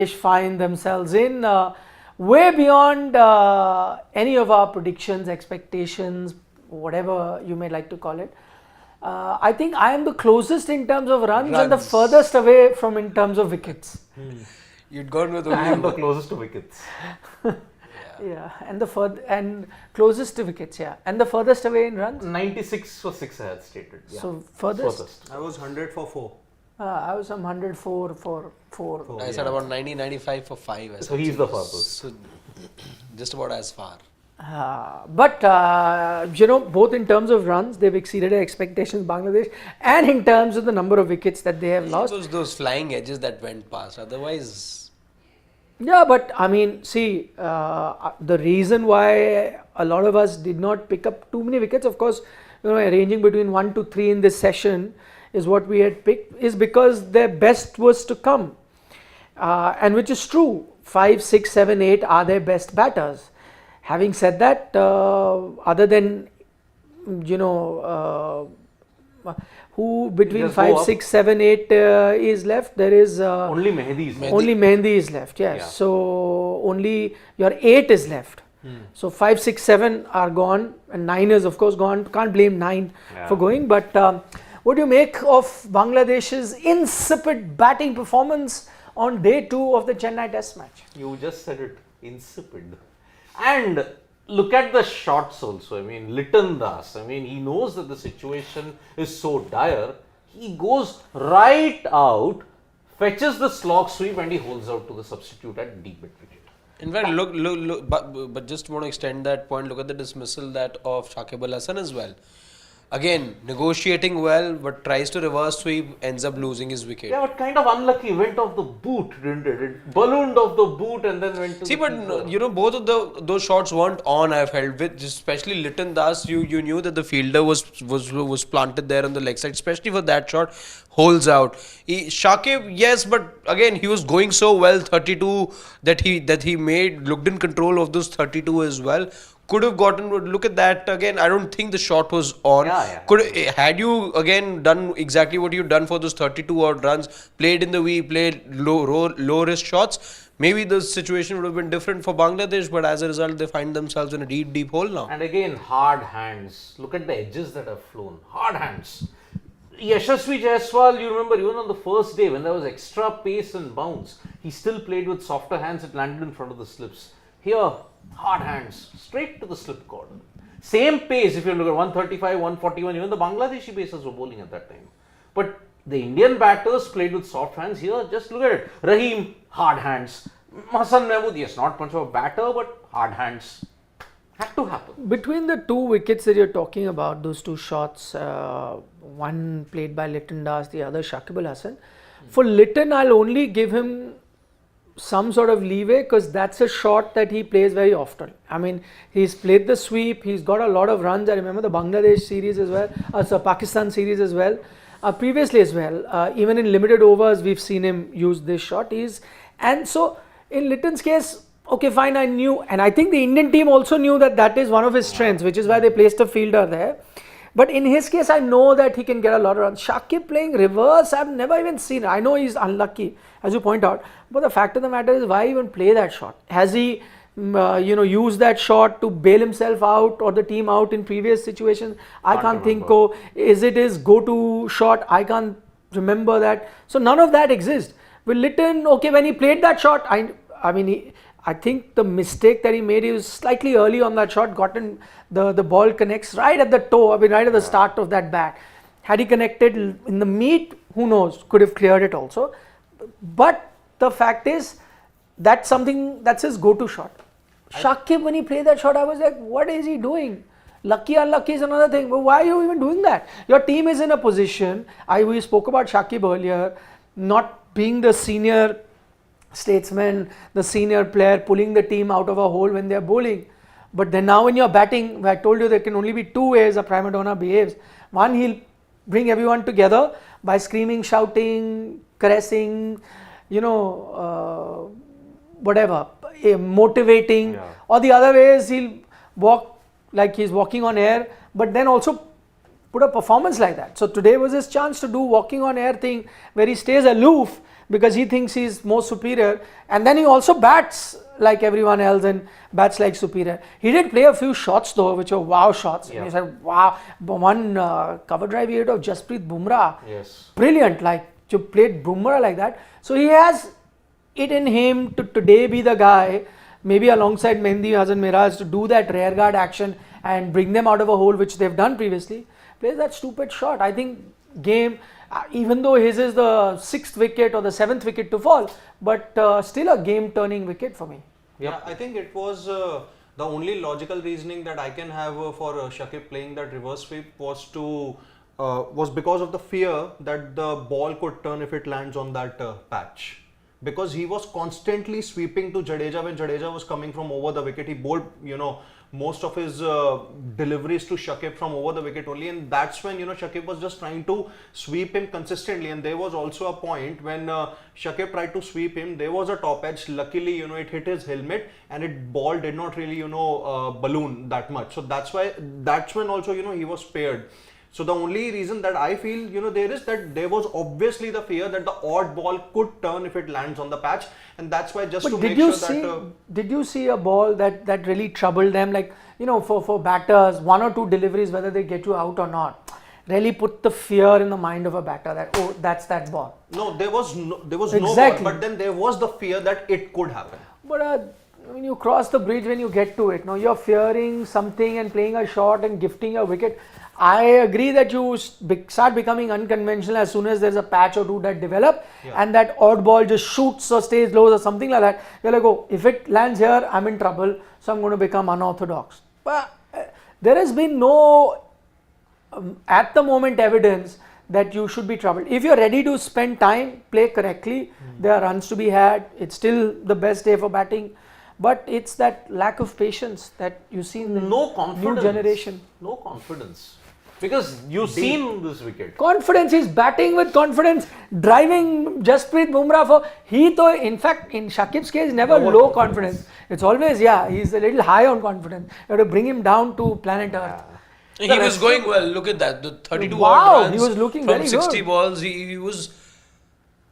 find themselves in way beyond any of our predictions, expectations, whatever you may like to call it. I think I am the closest in terms of runs and the furthest away from in terms of wickets. You'd gone with I am the closest to wickets. Yeah, and closest to wickets, yeah. And the furthest away in runs? 96 for 6 I had stated. Yeah. So furthest? I was 100 for 4. I was some 104 for 4. I said about 90, 95 for 5. So he's the furthest. So just about as far. But both in terms of runs, they've exceeded our expectations, Bangladesh, and in terms of the number of wickets that they have lost. It was those flying edges that went past. Otherwise, yeah, but I mean, see, the reason why a lot of us did not pick up too many wickets, of course, ranging between 1 to 3 in this session is what we had picked, is because their best was to come, and which is true. 5, 6, 7, 8 are their best batters. Having said that, other than who between 5, 6, 7, 8 is left, there is only Mehdi is left. Only Mehdi is left, yes. Yeah. So only your 8 is left. So 5, 6, 7 are gone, and 9 is of course gone. Can't blame 9 for going. But what do you make of Bangladesh's insipid batting performance on day 2 of the Chennai Test match? You just said it, insipid. And look at the shots also. I mean, Litton Das, he knows that the situation is so dire. He goes right out, fetches the slog sweep, and he holds out to the substitute at deep mid wicket. in fact, look, but just want to extend that point. Look at the dismissal that of Shakib Al Hasan as well. Again, negotiating well, but tries to reverse sweep, ends up losing his wicket. Yeah, but kind of unlucky. Went off the boot, didn't it? It ballooned off the boot and then went to See, the but keeper. both of those shots weren't on. I felt with especially Litton Das, you knew that the fielder was planted there on the leg side, especially for that shot. Holds out. Shakib, yes, but again he was going so well. 32 that he made, looked in control of those 32 as well. Could have gotten, look at that again. I don't think the shot was on. Had you again done exactly what you've done for those 32 odd runs, played in the V, played low risk shots, maybe the situation would have been different for Bangladesh. But as a result, they find themselves in a deep hole now. And again, hard hands. Look at the edges that have flown. Hard hands. Yashasvi Jaiswal, you remember, even on the first day when there was extra pace and bounce, he still played with softer hands. It landed in front of the slips. Here, hard hands, straight to the slip corner. Same pace, if you look at 135, 141, even the Bangladeshi pacers were bowling at that time. But the Indian batters played with soft hands. Here, just look at it. Rahim, hard hands. Hassan Mahmood, yes, not much of a batter, but hard hands. Had to happen. Between the 2 wickets that you're talking about, those 2 shots, one played by Litton Das, the other Shakib Al Hasan. For Litton, I'll only give him some sort of leeway because that's a shot that he plays very often. I mean, he's played the sweep, he's got a lot of runs. I remember the Bangladesh series as well, Pakistan series as well, previously as well. Even in limited overs, we've seen him use this shot. And so in Litton's case, okay, fine, I knew, and I think the Indian team also knew that is one of his strengths, which is why they placed a fielder there. But in his case, I know that he can get a lot of runs. Shakib playing reverse, I've never even seen it. I know he's unlucky, as you point out. But the fact of the matter is, why even play that shot? Has he, used that shot to bail himself out or the team out in previous situations? I can't think. Is it his go-to shot? I can't remember that. So none of that exists. With Litton, okay, when he played that shot, I think the mistake that he made, he was slightly early on that shot, the ball connects right at the toe, right at the start of that bat. Had he connected in the meat, who knows, could have cleared it also. But the fact is, that's his go-to shot. Shakib, when he played that shot, I was like, what is he doing? Lucky, unlucky is another thing, but why are you even doing that? Your team is in a position, we spoke about Shakib earlier, not being the senior statesman, the senior player, pulling the team out of a hole when they're bowling. But then now when you're batting, I told you there can only be 2 ways a prima donna behaves. One, he'll bring everyone together by screaming, shouting, caressing, whatever, motivating. Yeah. Or the other way is he'll walk like he's walking on air, but then also put a performance like that. So today was his chance to do walking on air thing where he stays aloof, because he thinks he's more superior, and then he also bats like everyone else and bats like superior. He did play a few shots though, which were wow shots. And Yeah. you said, wow, one cover drive he hit of Jasprit Bumrah. Yes. Brilliant, like to play Bumrah like that. So he has it in him to today be the guy, maybe alongside Mehndi, Hasan Miraj, to do that rear guard action and bring them out of a hole, which they've done previously. Plays that stupid shot. I think game, even though his is the 6th wicket or the 7th wicket to fall, but still a game turning wicket for me. Yeah, I think it was the only logical reasoning that I can have for Shakib playing that reverse sweep was because of the fear that the ball could turn if it lands on that patch. Because he was constantly sweeping to Jadeja when Jadeja was coming from over the wicket. He bowled, most of his deliveries to Shakib from over the wicket only, and that's when Shakib was just trying to sweep him consistently. And there was also a point when Shakib tried to sweep him. There was a top edge. Luckily, it hit his helmet, and ball did not really balloon that much. So that's when also he was spared. So the only reason that I feel there is that there was obviously the fear that the odd ball could turn if it lands on the patch, and that's why just But to did make you sure see? that Did you see a ball that really troubled them? Like for batters, 1 or 2 deliveries, whether they get you out or not, really put the fear in the mind of a batter that that's that ball. no, there was no Exactly. ball, but then there was the fear that it could happen. But when you cross the bridge, when you get to it, you're fearing something and playing a shot and gifting a wicket. I agree that you start becoming unconventional as soon as there's a patch or 2 that develop, and that odd ball just shoots or stays low or something like that. You're like, oh, if it lands here, I'm in trouble, so I'm going to become unorthodox. But there has been no, at the moment, evidence that you should be troubled. If you're ready to spend time, play correctly, there are runs to be had. It's still the best day for batting. But it's that lack of patience that you see in the new generation. No confidence. Because you've seen this wicket. Confidence, he's batting with confidence, driving Jasprit Bumrah for, in fact, in Shakib's case, never low confidence. It's always, he's a little high on confidence. You have to bring him down to planet Earth. He was going well. Look at that. The 32 Wow, odd runs he was looking from very 60 good. balls. He was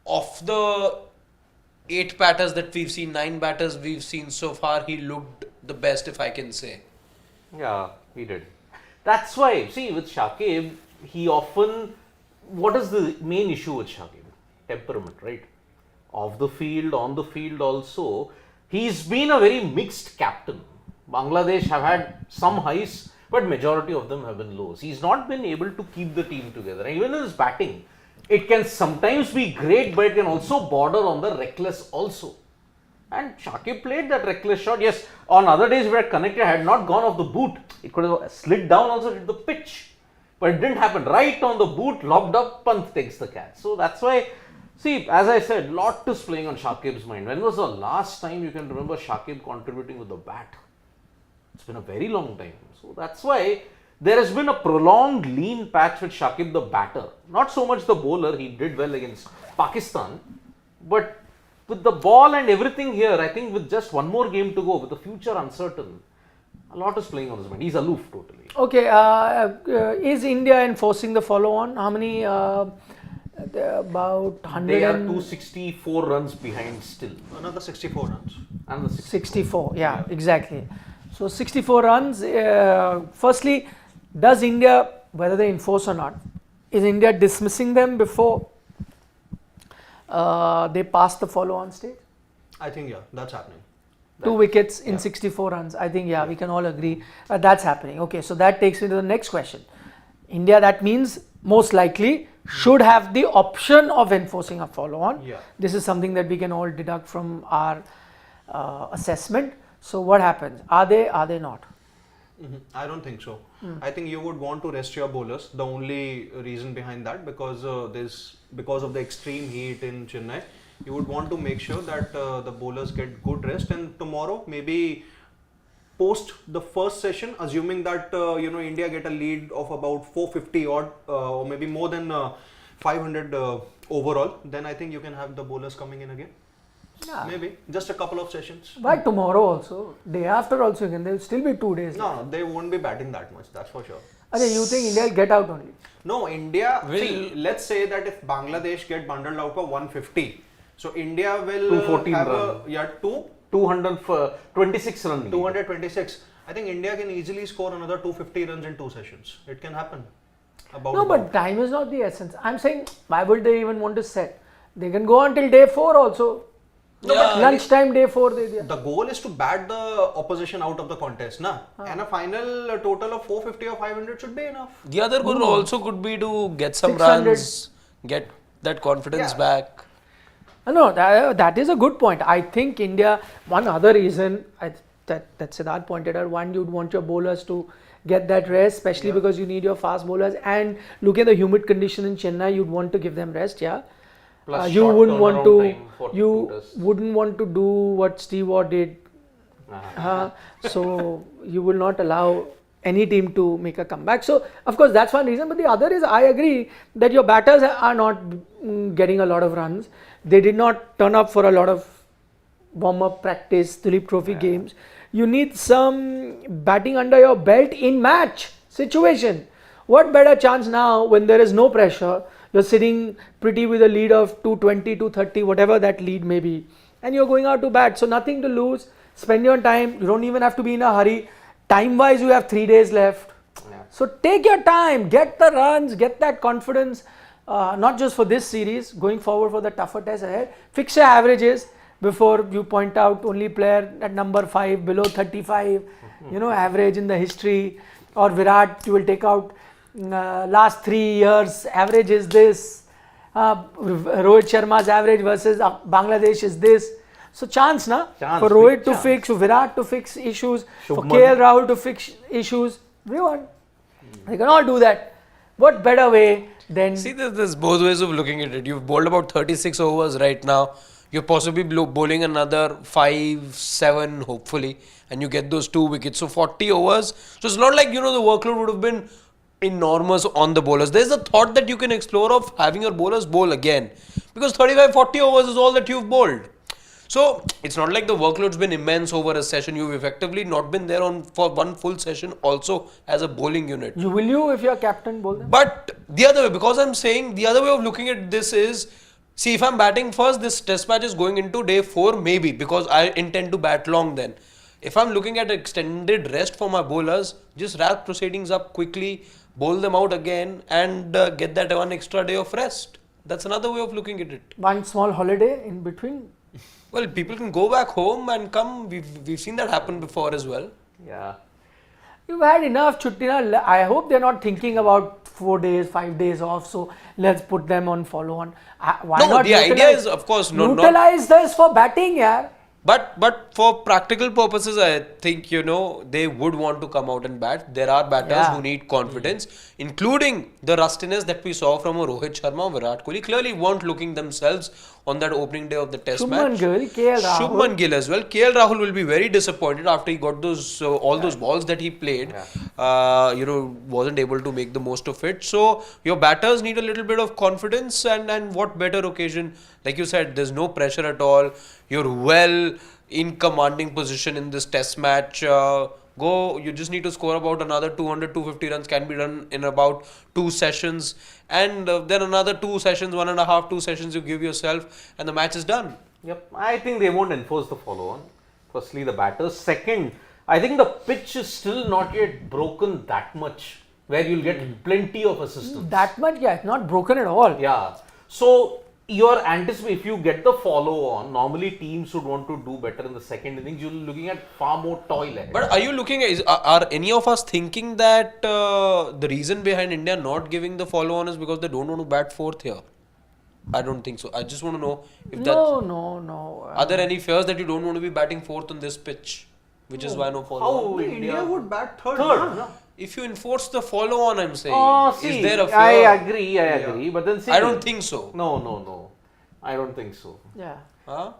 of the 8 batters that we've seen, 9 batters we've seen so far. He looked the best, if I can say. Yeah, he did. That's why, see, with Shakib, he often, what is the main issue with Shakib? Temperament, right? Off the field, on the field also. He's been a very mixed captain. Bangladesh have had some highs, but majority of them have been lows. He's not been able to keep the team together. And even in his batting, it can sometimes be great, but it can also border on the reckless also. And Shakib played that reckless shot. Yes, on other days where connected had not gone off the boot, it could have slid down also hit the pitch. But it didn't happen. Right on the boot, lobbed up, Pant takes the catch. So that's why, see, as I said, lot is playing on Shakib's mind. When was the last time you can remember Shakib contributing with the bat? It's been a very long time. So that's why there has been a prolonged lean patch with Shakib the batter. Not so much the bowler, he did well against Pakistan. But with the ball and everything here, I think with just one more game to go, with the future uncertain, a lot is playing on his mind. He's aloof totally. Okay, is India enforcing the follow-on? How many? About 100 They are and 264 runs behind still. Another 64 runs. And the 64, exactly. So 64 runs. Firstly, does India, whether they enforce or not, is India dismissing them before they pass the follow-on stage? I think that's happening. 2 wickets in 64 runs. I think we can all agree that's happening. Okay, so that takes me to the next question. India, that means most likely should have the option of enforcing a follow-on. Yeah. This is something that we can all deduct from our assessment. So what happens? Are they not? I don't think so. I think you would want to rest your bowlers. The only reason behind that, because of the extreme heat in Chennai, you would want to make sure that the bowlers get good rest. And tomorrow, maybe post the first session, assuming that India get a lead of about 450 odd, or maybe more than 500 overall, then I think you can have the bowlers coming in again. Yeah. Maybe just a couple of sessions. But tomorrow also, day after also again, there will still be 2 days. No, they won't be batting that much. That's for sure. Okay, you think India will get out only? No, India. See, let's say that if Bangladesh get bundled out for 150, So India will 214 have run. 226 run. 226. I think India can easily score another 250 runs in 2 sessions. It can happen. No, but time is not the essence. I'm saying, why would they even want to set? They can go until day 4 also. No, but lunchtime day 4 they diya. The goal is to bat the opposition out of the contest, na? And a final total of 450 or 500 should be enough. The other goal also could be to get some 600. runs, get that confidence back. No, that is a good point. I think India, one other reason that Siddharth pointed out, one, you'd want your bowlers to get that rest, especially because you need your fast bowlers, and look at the humid condition in Chennai, you'd want to give them rest, yeah. Plus You short wouldn't want turnaround to time for you two tests. wouldn't want to do what Steve Waugh did. So you will not allow any team to make a comeback. So of course that's one reason, but the other is I agree that your batters are not getting a lot of runs. They did not turn up for a lot of warm-up practice, Tulip Trophy games. You need some batting under your belt in match situation. What better chance now when there is no pressure? You're sitting pretty with a lead of 220, 230, whatever that lead may be, and you're going out to bat. So nothing to lose. Spend your time. You don't even have to be in a hurry. Time-wise, you have 3 days left. So take your time, get the runs, get that confidence. Not just for this series, going forward for the tougher tests ahead. Fix your averages before you point out only player at number 5 below 35. Average in the history, or Virat, you will take out last 3 years average is this. Rohit Sharma's average versus Bangladesh is this. So chance na for Rohit to fix, for Virat to fix issues, for KL Rahul to fix issues. We want. They can all do that. What better way than... See, there's both ways of looking at it. You've bowled about 36 overs right now. You're possibly bowling another 5, 7 hopefully, and you get those 2 wickets. So 40 overs. So it's not like, the workload would have been enormous on the bowlers. There's a thought that you can explore of having your bowlers bowl again, because 35, 40 overs is all that you've bowled. So it's not like the workload's been immense over a session. You've effectively not been there for one full session also as a bowling unit. Will you if you're captain bowl them? But the other way, because I'm saying the other way of looking at this is, see, if I'm batting first, this test match is going into day 4 maybe, because I intend to bat long then. If I'm looking at extended rest for my bowlers, just wrap proceedings up quickly, bowl them out again, and get that 1 extra day of rest. That's another way of looking at it. One small holiday in between. Well, people can go back home and come. We've seen that happen before as well. Yeah. You've had enough chuttina. I hope they're not thinking about 4 days, 5 days off. So let's put them on follow on. Why not? The idea is, of course, utilize this for batting, yeah. But for practical purposes, I think, they would want to come out and bat. There are batters who need confidence, including the rustiness that we saw from a Rohit Sharma, Virat Kohli. Clearly weren't looking themselves on that opening day of the test match. Shubman Gill as well. KL Rahul will be very disappointed after he got those all those balls that he played. Wasn't able to make the most of it. So your batters need a little bit of confidence, and what better occasion? Like you said, there's no pressure at all. You're well in commanding position in this test match. You just need to score about another 200, 250 runs, can be done in about 2 sessions, and then another 2 sessions, 1.5, 2 sessions you give yourself, and the match is done. Yep, I think they won't enforce the follow-on. Firstly, the batters. Second, I think the pitch is still not yet broken that much, where you'll get plenty of assistance. That much, yeah, it's not broken at all. Yeah. So your anticipation, if you get the follow-on, normally teams would want to do better in the second innings. You're looking at far more toil ahead. But are you looking at, are any of us thinking that the reason behind India not giving the follow-on is because they don't want to bat 4th here? I don't think so. I just want to know if No. Are there any fears that you don't want to be batting 4th on this pitch? Which is why no follow-on. How India would bat third? No? If you enforce the follow-on, I'm saying, See, is there a fear? I agree. But then see, I don't think so. No. I don't think so. Yeah. Huh?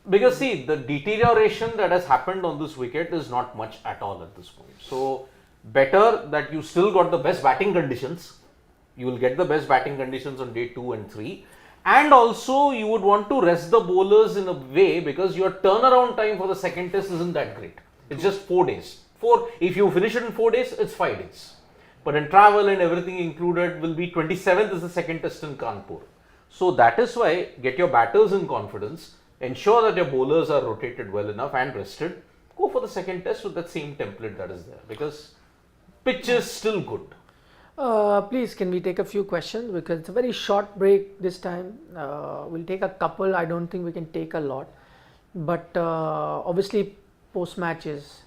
Because see, the deterioration that has happened on this wicket is not much at all at this point. So, better that you still got the best batting conditions. You will get the best batting conditions on day 2 and 3. And also, you would want to rest the bowlers in a way, because your turnaround time for the second test isn't that great. It's just 4 days. If you finish it in 4 days, it's 5 days. But in travel and everything included will be 27th is the second test in Kanpur. So that is why get your batters in confidence, ensure that your bowlers are rotated well enough and rested. Go for the second test with that same template that is there, because pitch is still good. Please, can we take a few questions, because it's a very short break this time. We'll take a couple. I don't think we can take a lot, but obviously post matches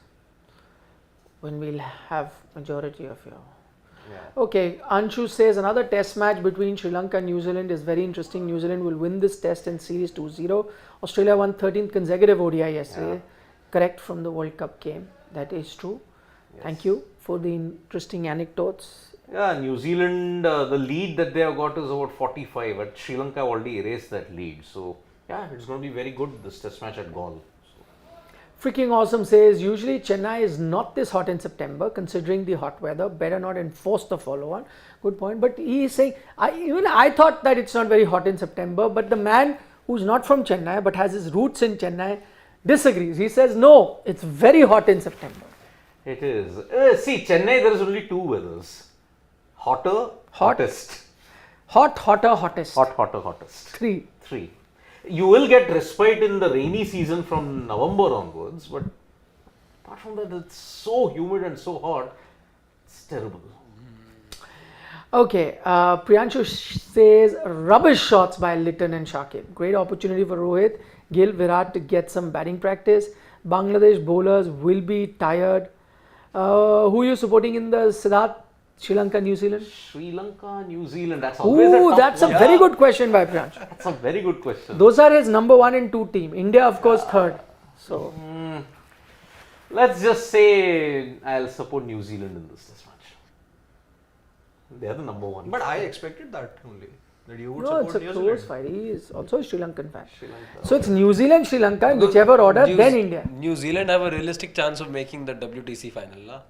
when we'll have majority of your. Yeah. Okay, Anshu says another test match between Sri Lanka and New Zealand is very interesting. New Zealand will win this test and series 2-0. Australia won 13th consecutive ODI yesterday. Yeah. Correct from the World Cup game. That is true. Yes. Thank you for the interesting anecdotes. Yeah, New Zealand, the lead that they have got is about 45, but Sri Lanka already erased that lead. So, yeah, it's going to be very good, this test match at Galle. Freaking Awesome says, usually Chennai is not this hot in September, considering the hot weather. Better not enforce the follow on. Good point. But he is saying, I thought that it's not very hot in September, but the man who's not from Chennai but has his roots in Chennai disagrees. He says, no, it's very hot in September. It is. See, Chennai, there is only two weathers. Hotter, hottest. Hot, hotter, hottest. Hot, hotter, hottest. Three. You will get respite in the rainy season from November onwards, but apart from that, it's so humid and so hot, it's terrible. Okay, Priyanshu says, rubbish shots by Litton and Shakib. Great opportunity for Rohit, Gill, Virat to get some batting practice. Bangladesh bowlers will be tired. Who are you supporting in the Siddharth? Sri Lanka, New Zealand? Sri Lanka, New Zealand, that's always a Ooh, tough that's a one. very good question by Priyanshu. That's a very good question. Those are his number 1 and 2 team. India, of course, third. So, Let's just say I'll support New Zealand in this test match. They are the number one. But I expected that only. That you would no, it's support a New close Zealand. fight. He is also a Sri Lankan fan. Sri Lanka. So, it's New Zealand, Sri Lanka, in whichever order, then India. New Zealand have a realistic chance of making the WTC final. La?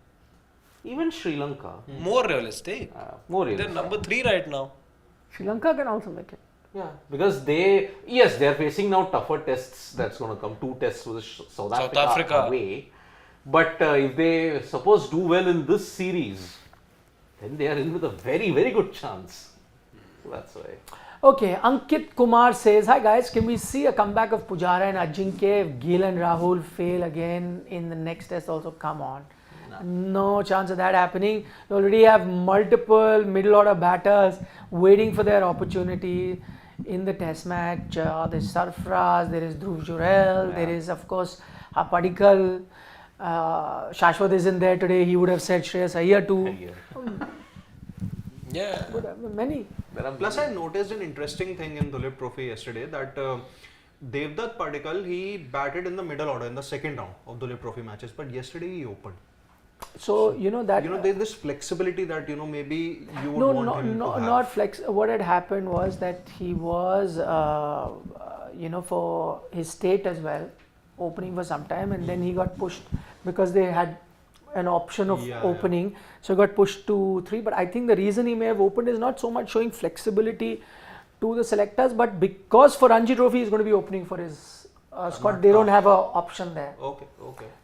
Even Sri Lanka, More realistic. more They're realistic. number 3 right now. Sri Lanka can also make it. Yeah, because they are facing now tougher tests that's going to come. 2 tests with South Africa away. But if they suppose do well in this series, then they are in with a very, very good chance. So that's why. Okay, Ankit Kumar says, hi guys, can we see a comeback of Pujara and Ajinkya if Gill and Rahul fail again in the next test also? Come on. No chance of that happening. You already have multiple middle order batters waiting for their opportunity in the test match. There's Sarfraz, there is Dhruv Jurel, there is of course Padikal. Shashwat isn't there today. He would have said Shreyas Iyer too. Yeah. Many. Plus, I noticed an interesting thing in Dulip Trophy yesterday that Devdutt Padikkal, he batted in the middle order in the second round of Dulip Trophy matches, but yesterday he opened. So you know that. There's this flexibility that maybe you would No, want him to have. not flex. What had happened was that he was, for his state as well, opening for some time, and then he got pushed because they had an option of opening, so he got pushed to 3. But I think the reason he may have opened is not so much showing flexibility to the selectors, but because for Ranji Trophy he's going to be opening for his squad. They don't have an option there. Okay.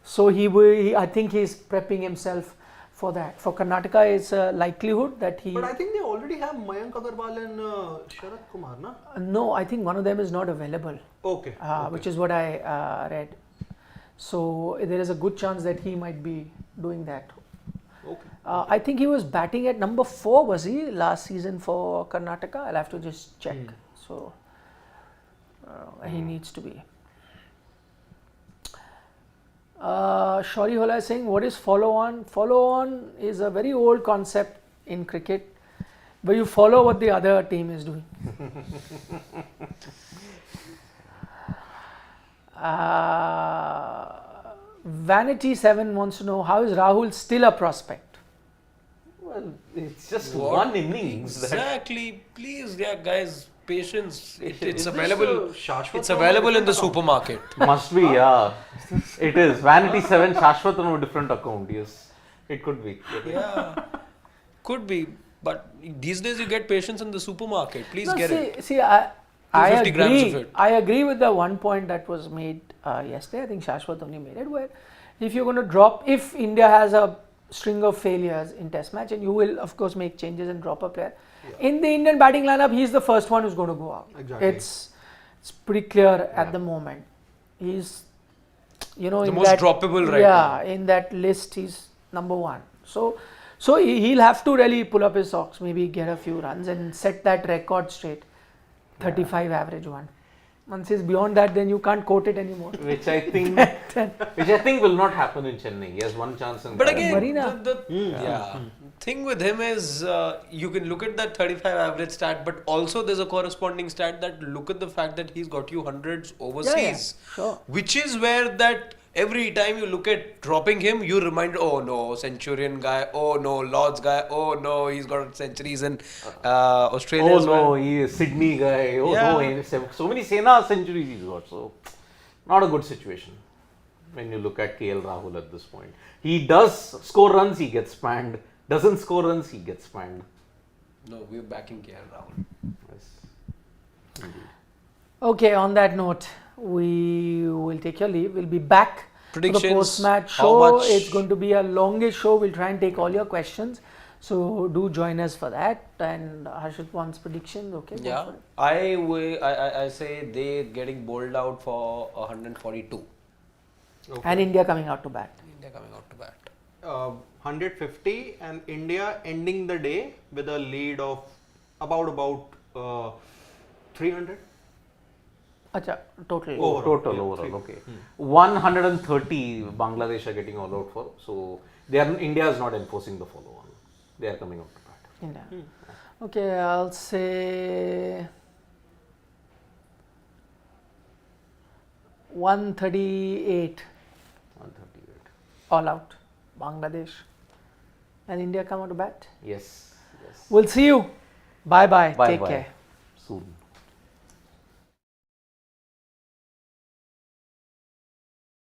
So I think he's prepping himself for that. For Karnataka, it's a likelihood that he. But I think they already have Mayank Agarwal and Sharad Kumar, na? No, I think one of them is not available. Okay. Which is what I read. So there is a good chance that he might be doing that. Okay. I think he was batting at number 4, was he, last season for Karnataka? I'll have to just check. So he needs to be. Shauri Hola is saying, what is follow on? Follow on is a very old concept in cricket, where you follow what the other team is doing. Vanity 7 wants to know, how is Rahul still a prospect? Well, it's just one innings. Exactly. Please, guys, patience. It's this available. Shashwat It's available in the supermarket. Must be, yeah. It is. Vanity 7, Shashwat on a different account. Yes, it could be. Yeah. Could be. But these days you get patience in the supermarket. Please get it. See, I 250 grams of agree. it. I agree with the one point that was made yesterday. I think Shashwat only made it, where if you're going to drop, if India has a string of failures in test match, and you will of course make changes and drop a player, In the Indian batting lineup, he's the first one who's going to go out. Exactly. It's pretty clear at the moment. He's, you know, The in most that, droppable right yeah, now. in that list, he's number one. So he'll have to really pull up his socks, maybe get a few runs and set that record straight. 35 average one. Once he's beyond that, then you can't quote it anymore. Which I think will not happen in Chennai. He has one chance in But Kerala. again, Marina. the thing with him is you can look at that 35 average stat, but also there's a corresponding stat that look at the fact that he's got you hundreds overseas, sure. which is where that every time you look at dropping him, you remind, oh no, Centurion guy, oh no, Lords guy, oh no, he's got centuries in Australia Oh as well. no, he is Sydney guy. Oh Yeah. no, he has so many Sena centuries he's got. So not a good situation when you look at KL Rahul at this point. He does score runs, he gets panned. Doesn't score runs, he gets panned. No, we're backing KL Rahul. Yes. Okay, on that note, we will take your leave. We'll be back for the Predictions, post-match how show. much- It's going to be a longish show. We'll try and take all your questions. So do join us for that. And Harshit wants predictions. Okay, go Yeah, for it. I say they getting bowled out for 142. And India coming out to bat. India coming out to bat. 150 and India ending the day with a lead of about 300. Acha, total. Overall. Total Yeah, overall, three. okay. 130 Bangladesh are getting all out for. So India is not enforcing the follow on. They are coming out to bat. India. Okay, I'll say 138 138. all out. Bangladesh. And India come out to bat. Yes. Yes. We'll see you. Bye bye. Bye Take bye. care. Soon.